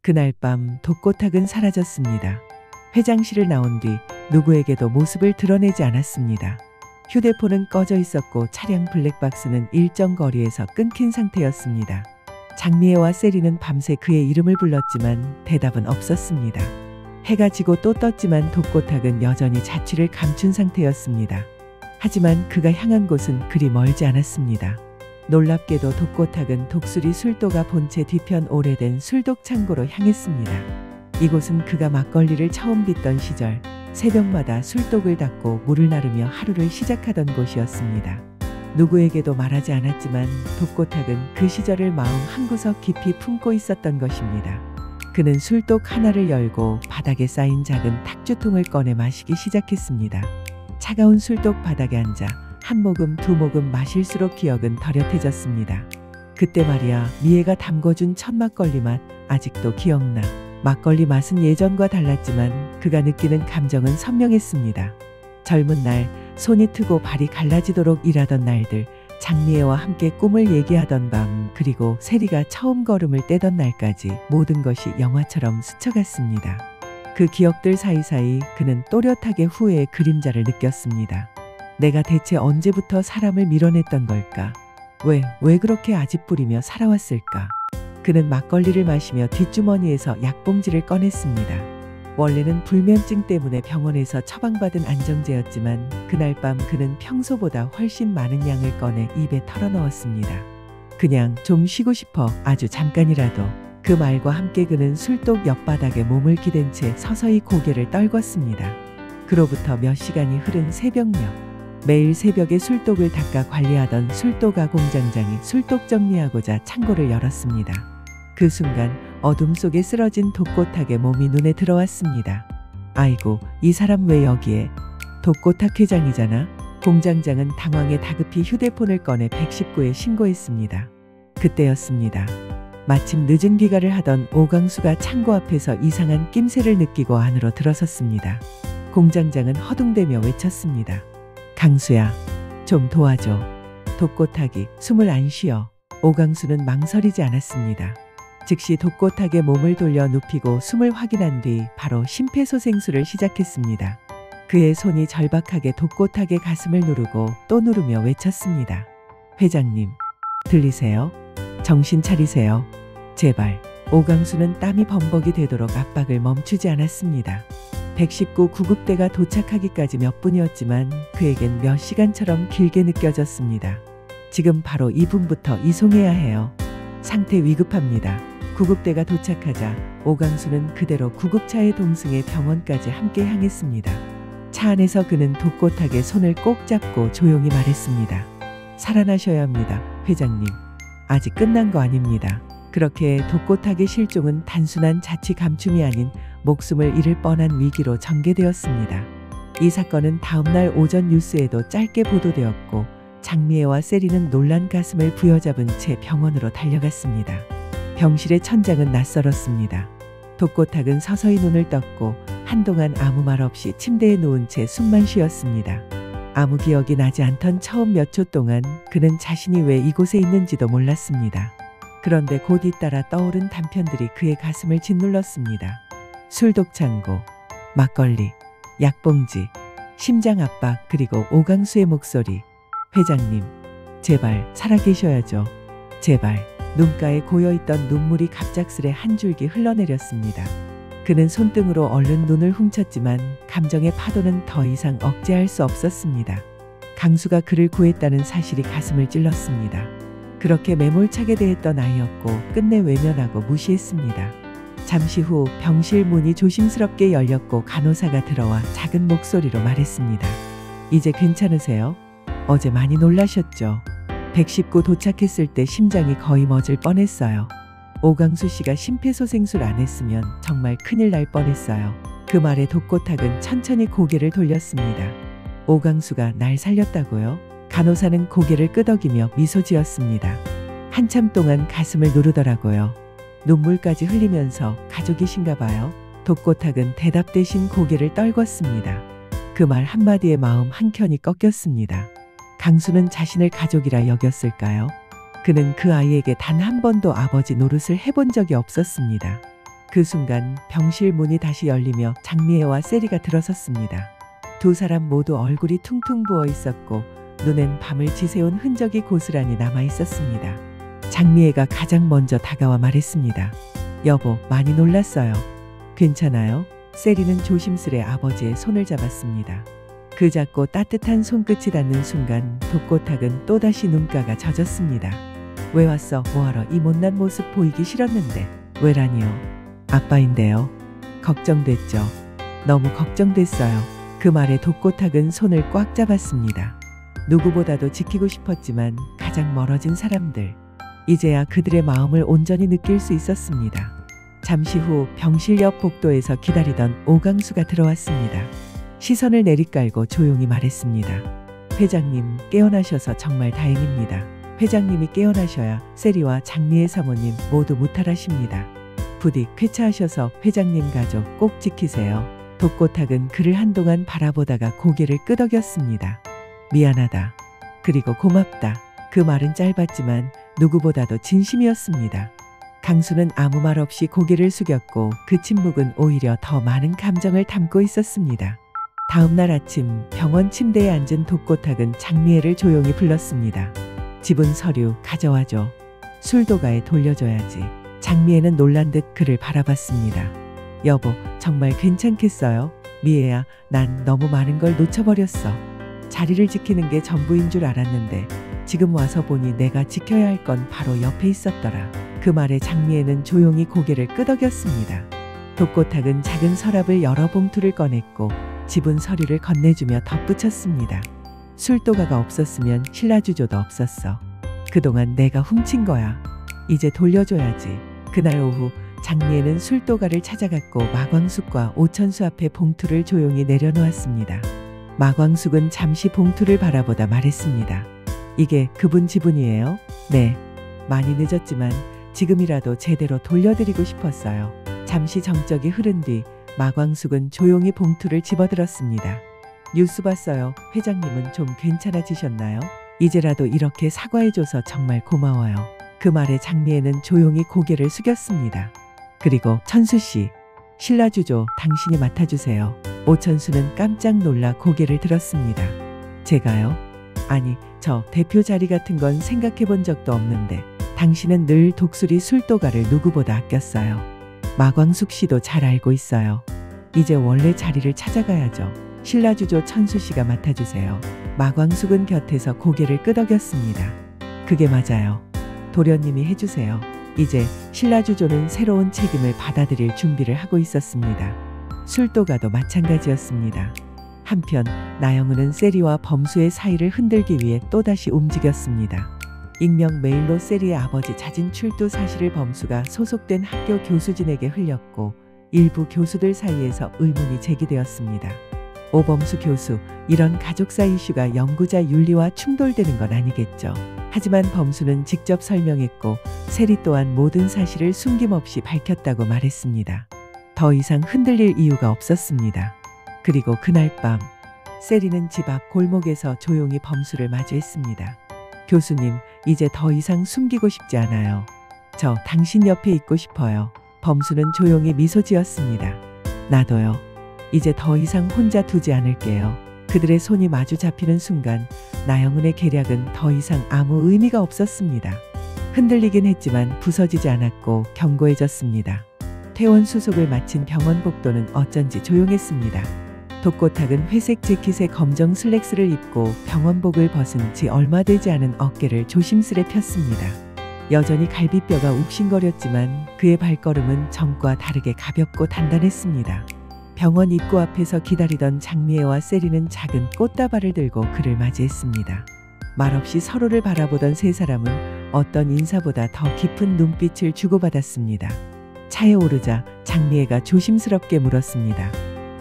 그날 밤 독고탁은 사라졌습니다. 회장실을 나온 뒤 누구에게도 모습을 드러내지 않았습니다. 휴대폰은 꺼져 있었고 차량 블랙박스는 일정 거리에서 끊긴 상태였습니다. 장미애와 세리는 밤새 그의 이름을 불렀지만 대답은 없었습니다. 해가 지고 또 떴지만 독고탁은 여전히 자취를 감춘 상태였습니다. 하지만 그가 향한 곳은 그리 멀지 않았습니다. 놀랍게도 독고탁은 독수리 술도가 본체 뒤편 오래된 술독 창고로 향했습니다. 이곳은 그가 막걸리를 처음 빚던 시절 새벽마다 술독을 닫고 물을 나르며 하루를 시작하던 곳이었습니다. 누구에게도 말하지 않았지만 독고탁은 그 시절을 마음 한구석 깊이 품고 있었던 것입니다. 그는 술독 하나를 열고 바닥에 쌓인 작은 탁주통을 꺼내 마시기 시작했습니다. 차가운 술독 바닥에 앉아 한 모금 두 모금 마실수록 기억은 더렷해졌습니다. 그때 말이야, 미애가 담궈준 첫 막걸리 맛 아직도 기억나. 막걸리 맛은 예전과 달랐지만 그가 느끼는 감정은 선명했습니다. 젊은 날, 손이 트고 발이 갈라지도록 일하던 날들, 장미애와 함께 꿈을 얘기하던 밤, 그리고 세리가 처음 걸음을 떼던 날까지 모든 것이 영화처럼 스쳐갔습니다. 그 기억들 사이사이 그는 또렷하게 후회의 그림자를 느꼈습니다. 내가 대체 언제부터 사람을 밀어냈던 걸까? 왜 그렇게 아집부리며 살아왔을까? 그는 막걸리를 마시며 뒷주머니에서 약봉지를 꺼냈습니다. 원래는 불면증 때문에 병원에서 처방받은 안정제였지만 그날 밤 그는 평소보다 훨씬 많은 양을 꺼내 입에 털어넣었습니다. 그냥 좀 쉬고 싶어, 아주 잠깐이라도. 그 말과 함께 그는 술독 옆바닥에 몸을 기댄 채 서서히 고개를 떨궜습니다. 그로부터 몇 시간이 흐른 새벽녘, 매일 새벽에 술독을 닦아 관리하던 술독아 공장장이 술독 정리하고자 창고를 열었습니다. 그 순간 어둠 속에 쓰러진 독고탁의 몸이 눈에 들어왔습니다. 아이고, 이 사람 왜 여기에? 독고탁 회장이잖아. 공장장은 당황해 다급히 휴대폰을 꺼내 119에 신고했습니다. 그때였습니다. 마침 늦은 귀가를 하던 오강수가 창고 앞에서 이상한 낌새를 느끼고 안으로 들어섰습니다. 공장장은 허둥대며 외쳤습니다. 강수야, 좀 도와줘. 독고탁이 숨을 안 쉬어. 오강수는 망설이지 않았습니다. 즉시 독고탁의 몸을 돌려 눕히고 숨을 확인한 뒤 바로 심폐소생술을 시작했습니다. 그의 손이 절박하게 독고탁의 가슴을 누르고 또 누르며 외쳤습니다. 회장님, 들리세요? 정신 차리세요. 제발. 오강수는 땀이 범벅이 되도록 압박을 멈추지 않았습니다. 119 구급대가 도착하기까지 몇 분이었지만 그에겐 몇 시간처럼 길게 느껴졌습니다. 지금 바로 이분부터 이송해야 해요. 상태 위급합니다. 구급대가 도착하자 오강수는 그대로 구급차에 동승해 병원까지 함께 향했습니다. 차 안에서 그는 독고탁의 손을 꼭 잡고 조용히 말했습니다. 살아나셔야 합니다, 회장님. 아직 끝난 거 아닙니다. 그렇게 독고탁의 실종은 단순한 자취 감춤이 아닌 목숨을 잃을 뻔한 위기로 전개되었습니다. 이 사건은 다음날 오전 뉴스에도 짧게 보도되었고 장미애와 세리는 놀란 가슴을 부여잡은 채 병원으로 달려갔습니다. 병실의 천장은 낯설었습니다. 독고탁은 서서히 눈을 떴고 한동안 아무 말 없이 침대에 누운 채 숨만 쉬었습니다. 아무 기억이 나지 않던 처음 몇 초 동안 그는 자신이 왜 이곳에 있는지도 몰랐습니다. 그런데 곧 잇따라 떠오른 단편들이 그의 가슴을 짓눌렀습니다. 술독창고, 막걸리, 약봉지, 심장 압박, 그리고 오강수의 목소리. 회장님, 제발 살아계셔야죠. 제발. 눈가에 고여있던 눈물이 갑작스레 한 줄기 흘러내렸습니다. 그는 손등으로 얼른 눈을 훔쳤지만 감정의 파도는 더 이상 억제할 수 없었습니다. 강수가 그를 구했다는 사실이 가슴을 찔렀습니다. 그렇게 매몰차게 대했던 아이였고 끝내 외면하고 무시했습니다. 잠시 후 병실 문이 조심스럽게 열렸고 간호사가 들어와 작은 목소리로 말했습니다. 이제 괜찮으세요? 어제 많이 놀라셨죠? 119 도착했을 때 심장이 거의 멎을 뻔했어요. 오강수 씨가 심폐소생술 안 했으면 정말 큰일 날 뻔했어요. 그 말에 독고탁은 천천히 고개를 돌렸습니다. 오강수가 날 살렸다고요? 간호사는 고개를 끄덕이며 미소 지었습니다. 한참 동안 가슴을 누르더라고요. 눈물까지 흘리면서 가족이신가 봐요. 독고탁은 대답 대신 고개를 떨궜습니다. 그 말 한마디에 마음 한켠이 꺾였습니다. 강수는 자신을 가족이라 여겼을까요? 그는 그 아이에게 단 한 번도 아버지 노릇을 해본 적이 없었습니다. 그 순간 병실 문이 다시 열리며 장미애와 세리가 들어섰습니다. 두 사람 모두 얼굴이 퉁퉁 부어 있었고 눈엔 밤을 지새운 흔적이 고스란히 남아 있었습니다. 장미애가 가장 먼저 다가와 말했습니다. 여보, 많이 놀랐어요. 괜찮아요? 세리는 조심스레 아버지의 손을 잡았습니다. 그 작고 따뜻한 손끝이 닿는 순간 독고탁은 또다시 눈가가 젖었습니다. 왜 왔어? 뭐하러? 이 못난 모습 보이기 싫었는데. 왜라니요? 아빠인데요. 걱정됐죠. 너무 걱정됐어요. 그 말에 독고탁은 손을 꽉 잡았습니다. 누구보다도 지키고 싶었지만 가장 멀어진 사람들. 이제야 그들의 마음을 온전히 느낄 수 있었습니다. 잠시 후 병실 옆 복도에서 기다리던 오강수가 들어왔습니다. 시선을 내리깔고 조용히 말했습니다. 회장님, 깨어나셔서 정말 다행입니다. 회장님이 깨어나셔야 세리와 장미애 사모님 모두 무탈하십니다. 부디 쾌차하셔서 회장님 가족 꼭 지키세요. 독고탁은 그를 한동안 바라보다가 고개를 끄덕였습니다. 미안하다. 그리고 고맙다. 그 말은 짧았지만 누구보다도 진심이었습니다. 강수는 아무 말 없이 고개를 숙였고 그 침묵은 오히려 더 많은 감정을 담고 있었습니다. 다음 날 아침 병원 침대에 앉은 독고탁은 장미애를 조용히 불렀습니다. 집은 서류 가져와줘. 술도가에 돌려줘야지. 장미애는 놀란 듯 그를 바라봤습니다. 여보, 정말 괜찮겠어요? 미애야, 난 너무 많은 걸 놓쳐버렸어. 자리를 지키는 게 전부인 줄 알았는데 지금 와서 보니 내가 지켜야 할 건 바로 옆에 있었더라. 그 말에 장미애는 조용히 고개를 끄덕였습니다. 독고탁은 작은 서랍을 여러 봉투를 꺼냈고 지분 서류를 건네주며 덧붙였습니다. 술도가가 없었으면 신라주조도 없었어. 그동안 내가 훔친 거야. 이제 돌려줘야지. 그날 오후 장미애는 술도가를 찾아갔고 마광숙과 오천수 앞에 봉투를 조용히 내려놓았습니다. 마광숙은 잠시 봉투를 바라보다 말했습니다. 이게 그분 지분이에요? 네. 많이 늦었지만 지금이라도 제대로 돌려드리고 싶었어요. 잠시 정적이 흐른 뒤 마광숙은 조용히 봉투를 집어들었습니다. 뉴스 봤어요. 회장님은 좀 괜찮아지셨나요? 이제라도 이렇게 사과해줘서 정말 고마워요. 그 말에 장미애는 조용히 고개를 숙였습니다. 그리고 천수씨, 신라주조 당신이 맡아주세요. 오천수는 깜짝 놀라 고개를 들었습니다. 제가요? 아니, 저 대표 자리 같은 건 생각해 본 적도 없는데 당신은 늘 독수리 술도가를 누구보다 아꼈어요. 마광숙 씨도 잘 알고 있어요. 이제 원래 자리를 찾아가야죠. 신라주조 천수씨가 맡아주세요. 마광숙은 곁에서 고개를 끄덕였습니다. 그게 맞아요. 도련님이 해주세요. 이제 신라주조는 새로운 책임을 받아들일 준비를 하고 있었습니다. 술도가도 마찬가지였습니다. 한편 나영은은 세리와 범수의 사이를 흔들기 위해 또다시 움직였습니다. 익명 메일로 세리의 아버지 자진 출두 사실을 범수가 소속된 학교 교수진에게 흘렸고 일부 교수들 사이에서 의문이 제기되었습니다. 오범수 교수, 이런 가족사 이슈가 연구자 윤리와 충돌되는 건 아니겠죠. 하지만 범수는 직접 설명했고 세리 또한 모든 사실을 숨김없이 밝혔다고 말했습니다. 더 이상 흔들릴 이유가 없었습니다. 그리고 그날 밤 세리는 집 앞 골목에서 조용히 범수를 마주했습니다. 교수님, 이제 더 이상 숨기고 싶지 않아요. 저 당신 옆에 있고 싶어요. 범수는 조용히 미소 지었습니다. 나도요. 이제 더 이상 혼자 두지 않을게요. 그들의 손이 마주 잡히는 순간 나영은의 계략은 더 이상 아무 의미가 없었습니다. 흔들리긴 했지만 부서지지 않았고 견고해졌습니다. 퇴원 수속을 마친 병원 복도는 어쩐지 조용했습니다. 독고탁은 회색 재킷에 검정 슬랙스를 입고 병원복을 벗은 지 얼마 되지 않은 어깨를 조심스레 폈습니다. 여전히 갈비뼈가 욱신거렸지만 그의 발걸음은 전과 다르게 가볍고 단단했습니다. 병원 입구 앞에서 기다리던 장미애와 세리는 작은 꽃다발을 들고 그를 맞이했습니다. 말없이 서로를 바라보던 세 사람은 어떤 인사보다 더 깊은 눈빛을 주고받았습니다. 차에 오르자 장미애가 조심스럽게 물었습니다.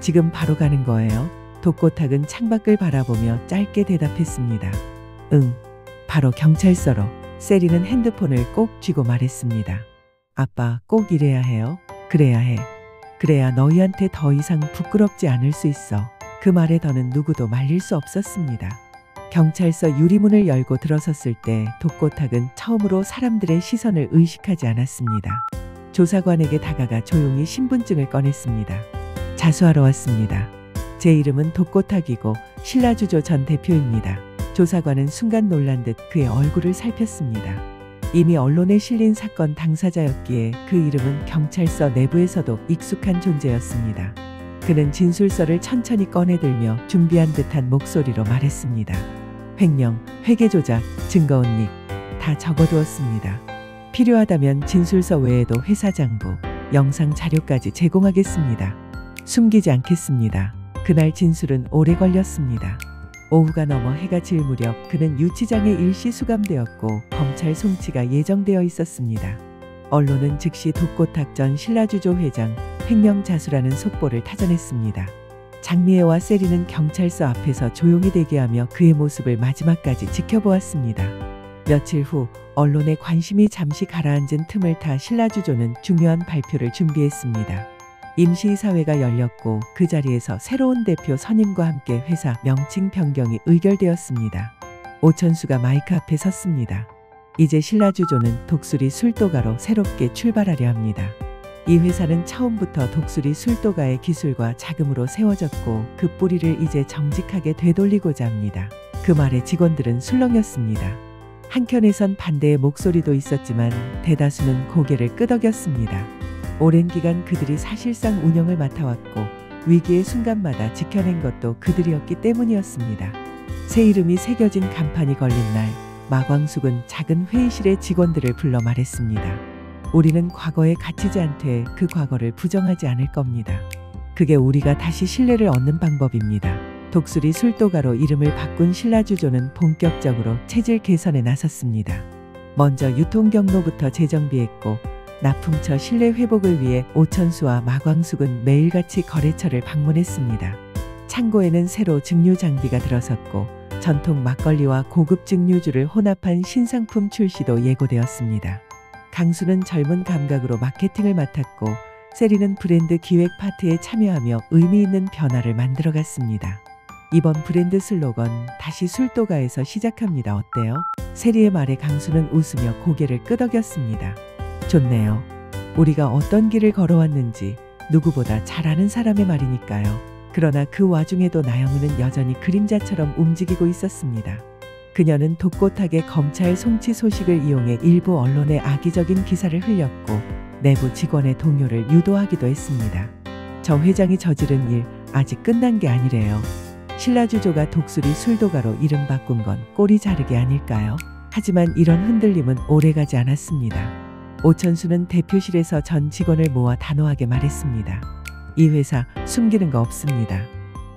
지금 바로 가는 거예요? 독고탁은 창밖을 바라보며 짧게 대답했습니다. 응, 바로 경찰서로. 세리는 핸드폰을 꼭 쥐고 말했습니다. 아빠, 꼭 이래야 해요? 그래야 해. 그래야 너희한테 더 이상 부끄럽지 않을 수 있어. 그 말에 더는 누구도 말릴 수 없었습니다. 경찰서 유리문을 열고 들어섰을 때 독고탁은 처음으로 사람들의 시선을 의식하지 않았습니다. 조사관에게 다가가 조용히 신분증을 꺼냈습니다. 자수하러 왔습니다. 제 이름은 독고탁이고 신라주조 전 대표입니다. 조사관은 순간 놀란 듯 그의 얼굴을 살폈습니다. 이미 언론에 실린 사건 당사자였기에 그 이름은 경찰서 내부에서도 익숙한 존재였습니다. 그는 진술서를 천천히 꺼내들며 준비한 듯한 목소리로 말했습니다. 횡령, 회계 조작, 증거 은닉 다 적어두었습니다. 필요하다면 진술서 외에도 회사 장부, 영상 자료까지 제공하겠습니다. 숨기지 않겠습니다. 그날 진술은 오래 걸렸습니다. 오후가 넘어 해가 질 무렵 그는 유치장에 일시 수감되었고 검찰 송치가 예정되어 있었습니다. 언론은 즉시 독고탁 전 신라주조 회장 횡령 자수라는 속보를 타전했습니다. 장미애와 세리는 경찰서 앞에서 조용히 대기하며 그의 모습을 마지막까지 지켜보았습니다. 며칠 후 언론의 관심이 잠시 가라앉은 틈을 타 신라주조는 중요한 발표를 준비했습니다. 임시이사회가 열렸고 그 자리에서 새로운 대표 선임과 함께 회사 명칭 변경이 의결되었습니다. 오천수가 마이크 앞에 섰습니다. 이제 신라주조는 독수리 술도가로 새롭게 출발하려 합니다. 이 회사는 처음부터 독수리 술도가의 기술과 자금으로 세워졌고 그 뿌리를 이제 정직하게 되돌리고자 합니다. 그 말에 직원들은 술렁였습니다. 한켠에선 반대의 목소리도 있었지만 대다수는 고개를 끄덕였습니다. 오랜 기간 그들이 사실상 운영을 맡아왔고 위기의 순간마다 지켜낸 것도 그들이었기 때문이었습니다. 새 이름이 새겨진 간판이 걸린 날 마광숙은 작은 회의실에 직원들을 불러 말했습니다. 우리는 과거에 갇히지 않되 그 과거를 부정하지 않을 겁니다. 그게 우리가 다시 신뢰를 얻는 방법입니다. 독수리 술도가로 이름을 바꾼 신라주조는 본격적으로 체질 개선에 나섰습니다. 먼저 유통 경로부터 재정비했고 납품처 신뢰 회복을 위해 오천수와 마광숙은 매일같이 거래처를 방문했습니다. 창고에는 새로 증류 장비가 들어섰고 전통 막걸리와 고급 증류주를 혼합한 신상품 출시도 예고되었습니다. 강수는 젊은 감각으로 마케팅을 맡았고 세리는 브랜드 기획 파트에 참여하며 의미 있는 변화를 만들어갔습니다. 이번 브랜드 슬로건 다시 술도가에서 시작합니다. 어때요? 세리의 말에 강수는 웃으며 고개를 끄덕였습니다. 좋네요. 우리가 어떤 길을 걸어왔는지 누구보다 잘 아는 사람의 말이니까요. 그러나 그 와중에도 나영은은 여전히 그림자처럼 움직이고 있었습니다. 그녀는 독고탁의 검찰 송치 소식을 이용해 일부 언론에 악의적인 기사를 흘렸고 내부 직원의 동요를 유도하기도 했습니다. 저 회장이 저지른 일 아직 끝난 게 아니래요. 신라주조가 독수리 술도가로 이름 바꾼 건 꼬리 자르기 아닐까요? 하지만 이런 흔들림은 오래가지 않았습니다. 오천수는 대표실에서 전 직원을 모아 단호하게 말했습니다. 이 회사 숨기는 거 없습니다.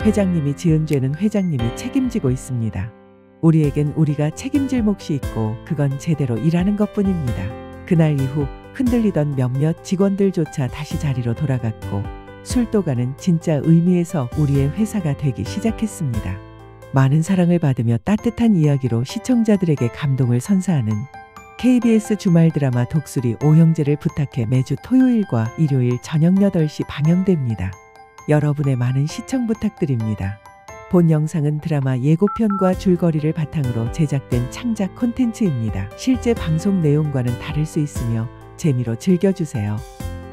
회장님이 지은 죄는 회장님이 책임지고 있습니다. 우리에겐 우리가 책임질 몫이 있고 그건 제대로 일하는 것뿐입니다. 그날 이후 흔들리던 몇몇 직원들조차 다시 자리로 돌아갔고 술도가는 진짜 의미에서 우리의 회사가 되기 시작했습니다. 많은 사랑을 받으며 따뜻한 이야기로 시청자들에게 감동을 선사하는 KBS 주말 드라마 독수리 오형제를 부탁해 매주 토요일과 일요일 저녁 8시 방영됩니다. 여러분의 많은 시청 부탁드립니다. 본 영상은 드라마 예고편과 줄거리를 바탕으로 제작된 창작 콘텐츠입니다. 실제 방송 내용과는 다를 수 있으며 재미로 즐겨주세요.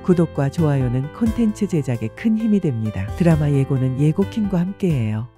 구독과 좋아요는 콘텐츠 제작에 큰 힘이 됩니다. 드라마 예고는 예고킹과 함께해요.